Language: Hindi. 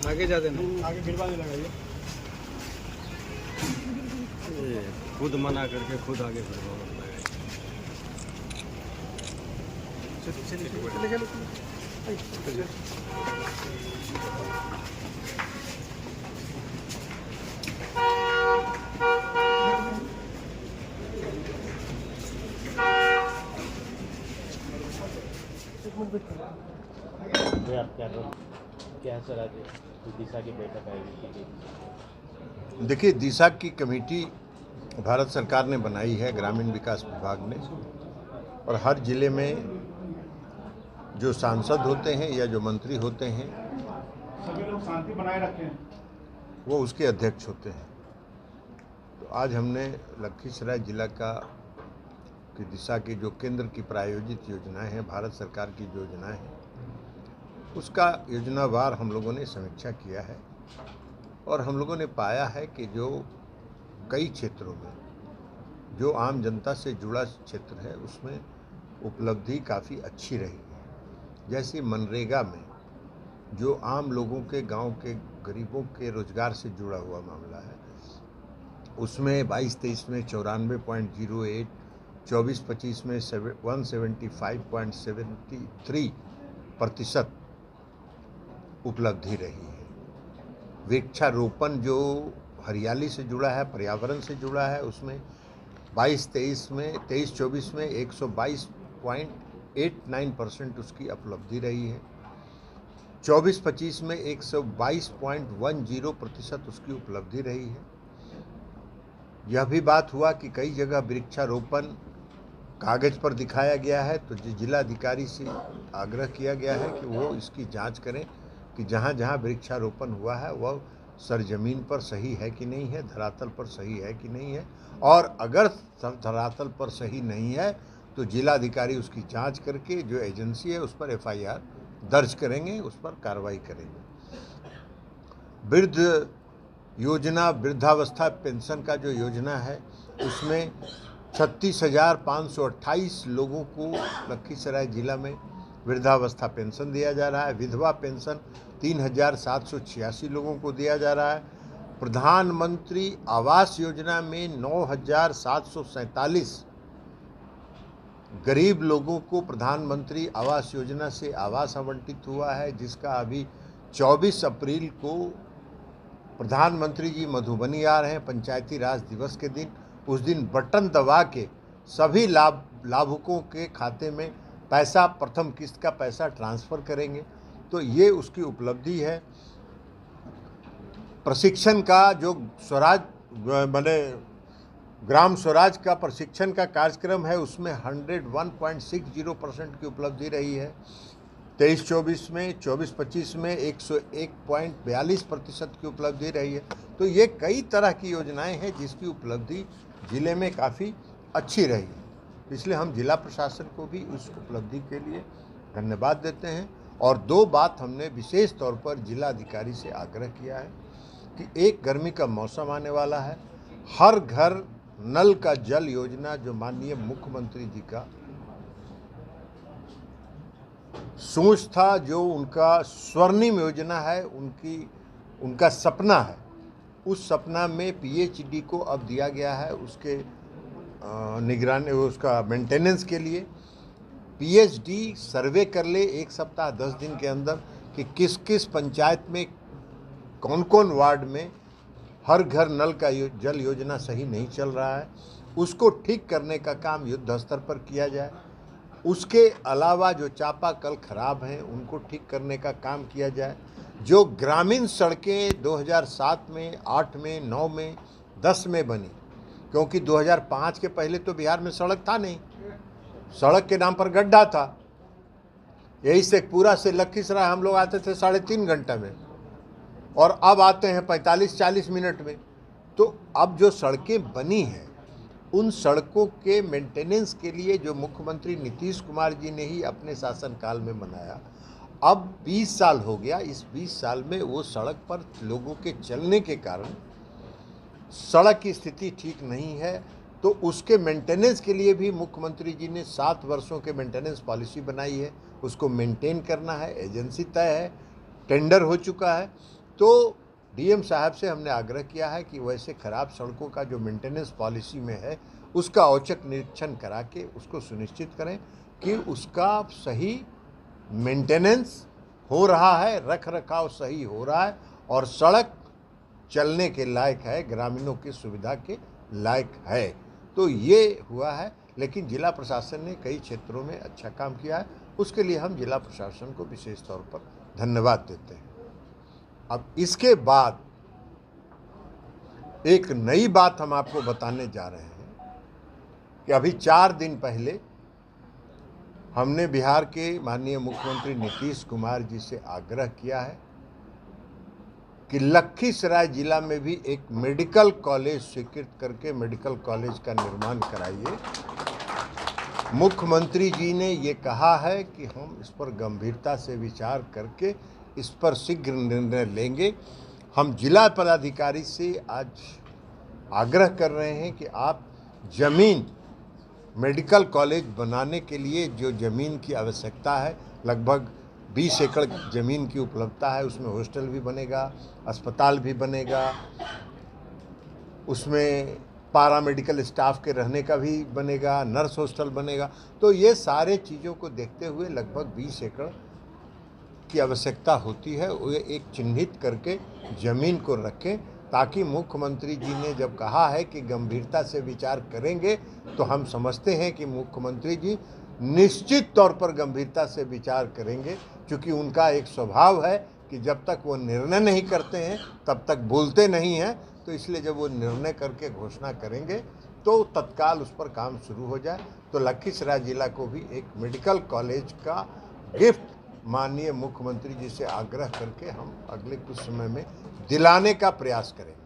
आगे जा देना, आगे गिरवाने लगा ये खुद मना करके खुद आगे बढ़वाना लगा। चले क्या सर आज दिशा की बैठक आयोजित देखिए, दिशा की कमेटी भारत सरकार ने बनाई है, ग्रामीण विकास विभाग ने, और हर जिले में जो सांसद होते हैं या जो मंत्री होते हैं सभी लोग शांति बनाए रखें, वो उसके अध्यक्ष होते हैं। तो आज हमने लखीसराय जिला की दिशा की जो केंद्र की प्रायोजित योजनाएं हैं, भारत सरकार की जो योजनाएं हैं, उसका योजनावार हम लोगों ने समीक्षा किया है और हम लोगों ने पाया है कि जो कई क्षेत्रों में जो आम जनता से जुड़ा क्षेत्र है उसमें उपलब्धि काफ़ी अच्छी रही है। जैसे मनरेगा में जो आम लोगों के, गांव के गरीबों के रोजगार से जुड़ा हुआ मामला है, उसमें 22-23 में 94.08, 24-25 में 175.73% उपलब्धि रही है। वृक्षारोपण जो हरियाली से जुड़ा है, पर्यावरण से जुड़ा है, उसमें 23-24 में 122.89% उसकी उपलब्धि रही है। 24-25 में 122.10% उसकी उपलब्धि रही है। यह भी बात हुआ कि कई जगह वृक्षारोपण कागज पर दिखाया गया है, तो जिलाधिकारी से आग्रह किया गया है कि वो इसकी जांच करें कि जहाँ जहाँ वृक्षारोपण हुआ है वह सरजमीन पर सही है कि नहीं है, धरातल पर सही है कि नहीं है, और अगर धरातल पर सही नहीं है तो जिलाधिकारी उसकी जांच करके जो एजेंसी है उस पर FIR दर्ज करेंगे, उस पर कार्रवाई करेंगे। वृद्ध योजना, वृद्धावस्था पेंशन का जो योजना है, उसमें 36,528 लोगों को लखीसराय जिला में वृद्धावस्था पेंशन दिया जा रहा है। विधवा पेंशन 3,786 लोगों को दिया जा रहा है। प्रधानमंत्री आवास योजना में 9,747 गरीब लोगों को प्रधानमंत्री आवास योजना से आवास आवंटित हुआ है, जिसका अभी 24 अप्रैल को प्रधानमंत्री जी मधुबनी आ रहे हैं पंचायती राज दिवस के दिन। उस दिन बटन दबा के सभी लाभुकों के खाते में पैसा, प्रथम किस्त का पैसा ट्रांसफ़र करेंगे। तो ये उसकी उपलब्धि है। प्रशिक्षण का जो ग्राम स्वराज का प्रशिक्षण का कार्यक्रम है, उसमें 101.60% की उपलब्धि रही है। 23-24 में, 24-25 में 101.42% की उपलब्धि रही है। तो ये कई तरह की योजनाएं हैं जिसकी उपलब्धि जिले में काफ़ी अच्छी रही है। इसलिए हम जिला प्रशासन को भी उस उपलब्धि के लिए धन्यवाद देते हैं। और दो बात हमने विशेष तौर पर जिलाधिकारी से आग्रह किया है कि एक, गर्मी का मौसम आने वाला है, हर घर नल का जल योजना जो माननीय मुख्यमंत्री जी का सोच था, जो उनका स्वर्णिम योजना है, उनका सपना है, उस सपना में PHD को अब दिया गया है उसके निगरानी, उसका मेंटेनेंस के लिए। PHD सर्वे कर ले 1 सप्ताह 10 दिन के अंदर कि किस किस पंचायत में, कौन कौन वार्ड में हर घर नल का जल योजना सही नहीं चल रहा है, उसको ठीक करने का काम युद्ध स्तर पर किया जाए। उसके अलावा जो चापाकल खराब हैं उनको ठीक करने का काम किया जाए। जो ग्रामीण सड़कें 2007 में, 8 में, 9 में, 10 में बनी, क्योंकि 2005 के पहले तो बिहार में सड़क था नहीं, सड़क के नाम पर गड्ढा था। यही शेखपुरा से लखीसराय हम लोग आते थे 3.5 घंटे में, और अब आते हैं 45-40 मिनट में। तो अब जो सड़कें बनी हैं, उन सड़कों के मेंटेनेंस के लिए जो मुख्यमंत्री नीतीश कुमार जी ने ही अपने शासनकाल में बनाया, अब 20 साल हो गया। इस 20 साल में वो सड़क पर लोगों के चलने के कारण सड़क की स्थिति ठीक नहीं है। तो उसके मेंटेनेंस के लिए भी मुख्यमंत्री जी ने 7 वर्षों के मेंटेनेंस पॉलिसी बनाई है, उसको मेंटेन करना है, एजेंसी तय है, टेंडर हो चुका है। तो डीएम साहब से हमने आग्रह किया है कि वैसे खराब सड़कों का जो मेंटेनेंस पॉलिसी में है उसका औचक निरीक्षण करा के उसको सुनिश्चित करें कि उसका सही मेंटेनेंस हो रहा है, रख रखाव सही हो रहा है और सड़क चलने के लायक है, ग्रामीणों की सुविधा के लायक है। तो ये हुआ है, लेकिन जिला प्रशासन ने कई क्षेत्रों में अच्छा काम किया है, उसके लिए हम जिला प्रशासन को विशेष तौर पर धन्यवाद देते हैं। अब इसके बाद एक नई बात हम आपको बताने जा रहे हैं कि अभी 4 दिन पहले हमने बिहार के माननीय मुख्यमंत्री नीतीश कुमार जी से आग्रह किया है कि लखीसराय जिला में भी एक मेडिकल कॉलेज स्वीकृत करके मेडिकल कॉलेज का निर्माण कराइए। मुख्यमंत्री जी ने ये कहा है कि हम इस पर गंभीरता से विचार करके इस पर शीघ्र निर्णय लेंगे। हम जिला पदाधिकारी से आज आग्रह कर रहे हैं कि आप जमीन मेडिकल कॉलेज बनाने के लिए जो ज़मीन की आवश्यकता है, लगभग 20 एकड़ ज़मीन की उपलब्धता है, उसमें हॉस्टल भी बनेगा, अस्पताल भी बनेगा, उसमें पैरामेडिकल स्टाफ के रहने का भी बनेगा, नर्स हॉस्टल बनेगा। तो ये सारे चीज़ों को देखते हुए लगभग 20 एकड़ की आवश्यकता होती है। वो एक चिन्हित करके ज़मीन को रखें, ताकि मुख्यमंत्री जी ने जब कहा है कि गंभीरता से विचार करेंगे, तो हम समझते हैं कि मुख्यमंत्री जी निश्चित तौर पर गंभीरता से विचार करेंगे, क्योंकि उनका एक स्वभाव है कि जब तक वो निर्णय नहीं करते हैं तब तक बोलते नहीं हैं। तो इसलिए जब वो निर्णय करके घोषणा करेंगे तो तत्काल उस पर काम शुरू हो जाए। तो लखीसराय जिला को भी एक मेडिकल कॉलेज का गिफ्ट माननीय मुख्यमंत्री जी से आग्रह करके हम अगले कुछ समय में दिलाने का प्रयास करेंगे।